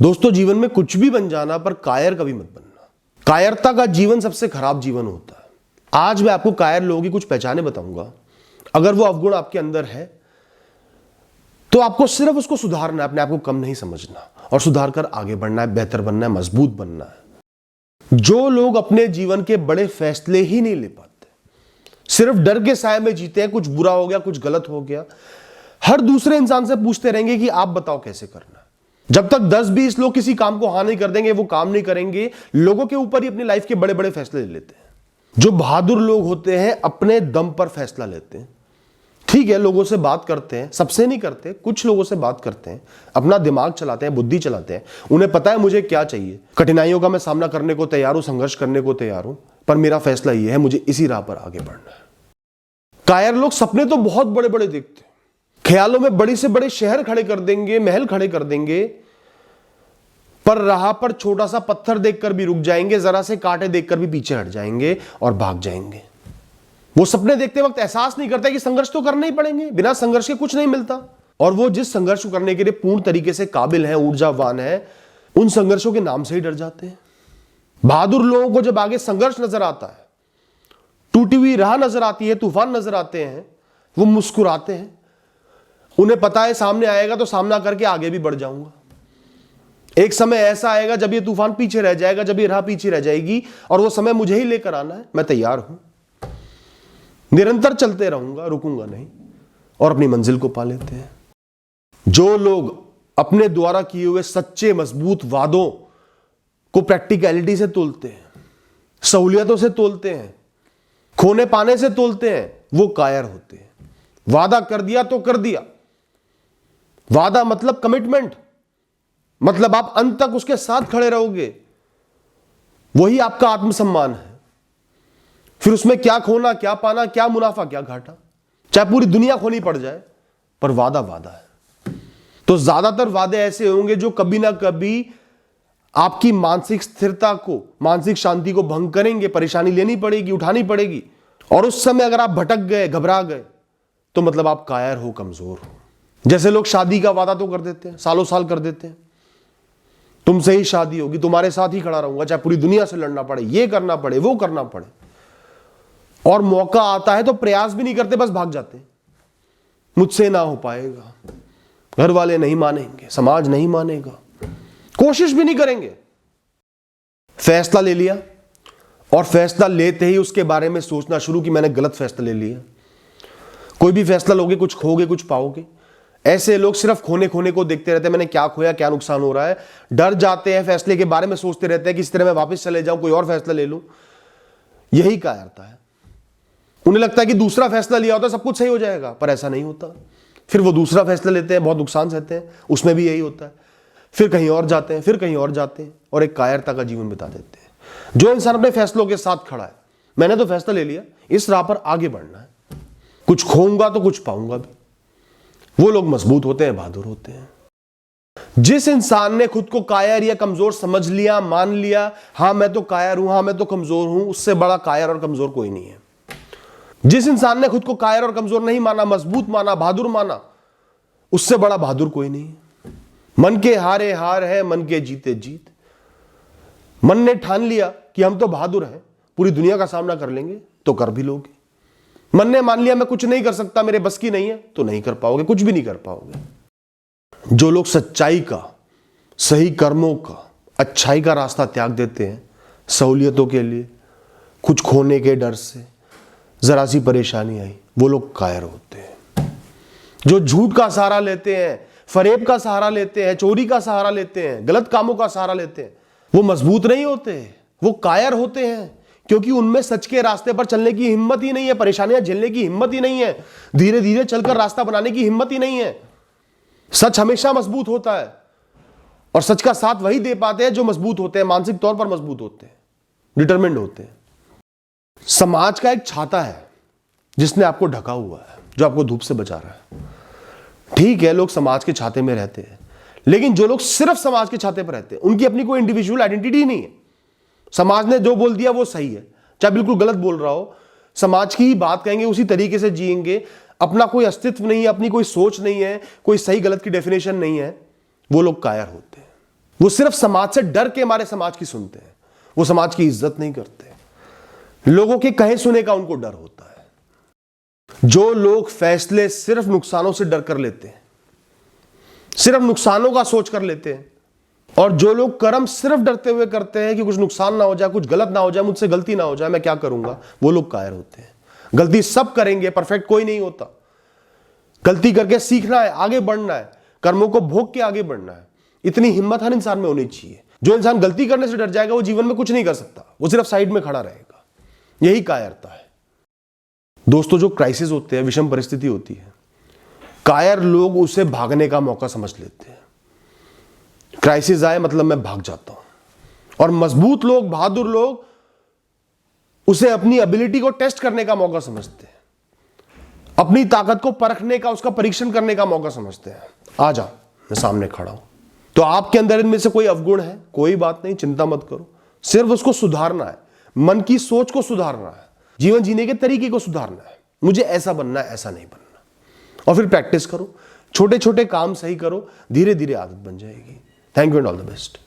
दोस्तों, जीवन में कुछ भी बन जाना पर कायर कभी मत बनना। कायरता का जीवन सबसे खराब जीवन होता है। आज मैं आपको कायर लोगों की कुछ पहचाने बताऊंगा। अगर वो अवगुण आपके अंदर है तो आपको सिर्फ उसको सुधारना है, अपने आप को कम नहीं समझना और सुधार कर आगे बढ़ना है, बेहतर बनना है, मजबूत बनना है। जो लोग अपने जीवन के बड़े फैसले ही नहीं ले पाते, सिर्फ डर के साए में जीते हैं, कुछ बुरा हो गया, कुछ गलत हो गया, हर दूसरे इंसान से पूछते रहेंगे कि आप बताओ कैसे करना है। जब तक 10-20 लोग किसी काम को हाँ नहीं कर देंगे, वो काम नहीं करेंगे। लोगों के ऊपर ही अपनी लाइफ के बड़े बड़े फैसले ले लेते हैं। जो बहादुर लोग होते हैं अपने दम पर फैसला लेते हैं। ठीक है, लोगों से बात करते हैं, सबसे नहीं करते, कुछ लोगों से बात करते हैं, अपना दिमाग चलाते हैं, बुद्धि चलाते हैं। उन्हें पता है मुझे क्या चाहिए, कठिनाइयों का मैं सामना करने को तैयार हूं, संघर्ष करने को तैयार हूं, पर मेरा फैसला यह है, मुझे इसी राह पर आगे बढ़ना है। कायर लोग सपने तो बहुत बड़े बड़े देखते हैं, ख्यालों में बड़ी से बड़े शहर खड़े कर देंगे, महल खड़े कर देंगे, पर राह पर छोटा सा पत्थर देखकर भी रुक जाएंगे, जरा से कांटे देखकर भी पीछे हट जाएंगे और भाग जाएंगे। वो सपने देखते वक्त एहसास नहीं करता कि संघर्ष तो करने ही पड़ेंगे, बिना संघर्ष के कुछ नहीं मिलता। और वो जिस संघर्ष को करने के लिए पूर्ण तरीके से काबिल है, ऊर्जावान है, उन संघर्षों के नाम से ही डर जाते हैं। बहादुर लोगों को जब आगे संघर्ष नजर आता है, टूटी हुई राह नजर आती है, तूफान नजर आते हैं, वो मुस्कुराते हैं। उन्हें पता है सामने आएगा तो सामना करके आगे भी बढ़ जाऊंगा। एक समय ऐसा आएगा जब ये तूफान पीछे रह जाएगा, जब ये राह पीछे रह जाएगी, और वो समय मुझे ही लेकर आना है। मैं तैयार हूं, निरंतर चलते रहूंगा, रुकूंगा नहीं, और अपनी मंजिल को पा लेते हैं। जो लोग अपने द्वारा किए हुए सच्चे मजबूत वादों को प्रैक्टिकलिटी से तोलते हैं, सहूलियतों से तोलते हैं, खोने पाने से तोलते हैं, वो कायर होते हैं। वादा कर दिया तो कर दिया। वादा मतलब कमिटमेंट, मतलब आप अंत तक उसके साथ खड़े रहोगे। वही आपका आत्मसम्मान है। फिर उसमें क्या खोना, क्या पाना, क्या मुनाफा, क्या घाटा, चाहे पूरी दुनिया खोनी पड़ जाए, पर वादा वादा है। तो ज्यादातर वादे ऐसे होंगे जो कभी ना कभी आपकी मानसिक स्थिरता को, मानसिक शांति को भंग करेंगे। परेशानी लेनी पड़ेगी, उठानी पड़ेगी, और उस समय अगर आप भटक गए, घबरा गए, तो मतलब आप कायर हो, कमजोर हो। जैसे लोग शादी का वादा तो कर देते हैं, सालों साल कर देते हैं, तुमसे ही शादी होगी, तुम्हारे साथ ही खड़ा रहूंगा, चाहे पूरी दुनिया से लड़ना पड़े, ये करना पड़े, वो करना पड़े, और मौका आता है तो प्रयास भी नहीं करते, बस भाग जाते। मुझसे ना हो पाएगा, घर वाले नहीं मानेंगे, समाज नहीं मानेगा, कोशिश भी नहीं करेंगे। फैसला ले लिया, और फैसला लेते ही उसके बारे में सोचना शुरू कि मैंने गलत फैसला ले लिया। कोई भी फैसला लोगे, कुछ खोगे, कुछ पाओगे। ऐसे लोग सिर्फ खोने खोने को देखते रहते हैं, मैंने क्या खोया, क्या नुकसान हो रहा है। डर जाते हैं, फैसले के बारे में सोचते रहते हैं, किस तरह मैं वापस चले जाऊं, कोई और फैसला ले लूं। यही कायरता है। उन्हें लगता है कि दूसरा फैसला लिया होता सब कुछ सही हो जाएगा, पर ऐसा नहीं होता। फिर वो दूसरा फैसला लेते हैं, बहुत नुकसान सहते हैं, उसमें भी यही होता है। फिर कहीं और जाते हैं, फिर कहीं और जाते हैं, और एक कायरता का जीवन बिता देते हैं। जो इंसान अपने फैसलों के साथ खड़ा है, मैंने तो फैसला ले लिया, इस राह पर आगे बढ़ना है, कुछ खोऊंगा तो कुछ पाऊंगा भी, वो लोग मजबूत होते हैं, बहादुर होते हैं। जिस इंसान ने खुद को कायर या कमजोर समझ लिया, मान लिया, हां मैं तो कायर हूं, हां मैं तो कमजोर हूं, उससे बड़ा कायर और कमजोर कोई नहीं है। जिस इंसान ने खुद को कायर और कमजोर नहीं माना, मजबूत माना, बहादुर माना, उससे बड़ा बहादुर कोई नहीं है। मन के हारे हार है, मन के जीते जीत। मन ने ठान लिया कि हम तो बहादुर हैं, पूरी दुनिया का सामना कर लेंगे, तो कर भी लोगे। मन ने मान लिया मैं कुछ नहीं कर सकता, मेरे बस की नहीं है, तो नहीं कर पाओगे, कुछ भी नहीं कर पाओगे। जो लोग सच्चाई का, सही कर्मों का, अच्छाई का रास्ता त्याग देते हैं सहूलियतों के लिए, कुछ खोने के डर से, जरा सी परेशानी आई, वो लोग कायर होते हैं। जो झूठ का सहारा लेते हैं, फरेब का सहारा लेते हैं, चोरी का सहारा लेते हैं, गलत कामों का सहारा लेते हैं, वो मजबूत नहीं होते, वो कायर होते हैं। क्योंकि उनमें सच के रास्ते पर चलने की हिम्मत ही नहीं है, परेशानियां झेलने की हिम्मत ही नहीं है, धीरे धीरे चलकर रास्ता बनाने की हिम्मत ही नहीं है। सच हमेशा मजबूत होता है, और सच का साथ वही दे पाते हैं जो मजबूत होते हैं, मानसिक तौर पर मजबूत होते हैं, डिटरमिन्ड होते हैं। समाज का एक छाता है जिसने आपको ढका हुआ है, जो आपको धूप से बचा रहा है। ठीक है, लोग समाज के छाते में रहते हैं, लेकिन जो लोग सिर्फ समाज के छाते पर रहते हैं, उनकी अपनी कोई इंडिविजुअल आइडेंटिटी नहीं है। समाज ने जो बोल दिया वो सही है, चाहे बिल्कुल गलत बोल रहा हो, समाज की ही बात कहेंगे, उसी तरीके से जिएंगे। अपना कोई अस्तित्व नहीं है, अपनी कोई सोच नहीं है, कोई सही गलत की डेफिनेशन नहीं है, वो लोग कायर होते हैं। वो सिर्फ समाज से डर के हमारे समाज की सुनते हैं, वो समाज की इज्जत नहीं करते। लोगों के कहे सुने का उनको डर होता है। जो लोग फैसले सिर्फ नुकसानों से डर कर लेते हैं, सिर्फ नुकसानों का सोच कर लेते हैं, और जो लोग कर्म सिर्फ डरते हुए करते हैं कि कुछ नुकसान ना हो जाए, कुछ गलत ना हो जाए, मुझसे गलती ना हो जाए, मैं क्या करूंगा, वो लोग कायर होते हैं। गलती सब करेंगे, परफेक्ट कोई नहीं होता। गलती करके सीखना है, आगे बढ़ना है, कर्मों को भोग के आगे बढ़ना है। इतनी हिम्मत हर इंसान में होनी चाहिए। जो इंसान गलती करने से डर जाएगा वो जीवन में कुछ नहीं कर सकता, वो सिर्फ साइड में खड़ा रहेगा। यही कायरता है दोस्तों। जो क्राइसिस होते हैं, विषम परिस्थिति होती है, कायर लोग उसे भागने का मौका समझ लेते हैं। क्राइसिस आए मतलब मैं भाग जाता हूं, और मजबूत लोग, बहादुर लोग उसे अपनी एबिलिटी को टेस्ट करने का मौका समझते हैं, अपनी ताकत को परखने का, उसका परीक्षण करने का मौका समझते हैं। आ जा, मैं सामने खड़ा हूं। तो आपके अंदर इनमें से कोई अवगुण है, कोई बात नहीं, चिंता मत करो, सिर्फ उसको सुधारना है। मन की सोच को सुधारना है, जीवन जीने के तरीके को सुधारना है। मुझे ऐसा बनना है, ऐसा नहीं बनना। और फिर प्रैक्टिस करो, छोटे छोटे काम सही करो, धीरे धीरे आदत बन जाएगी। Thank you and all the best.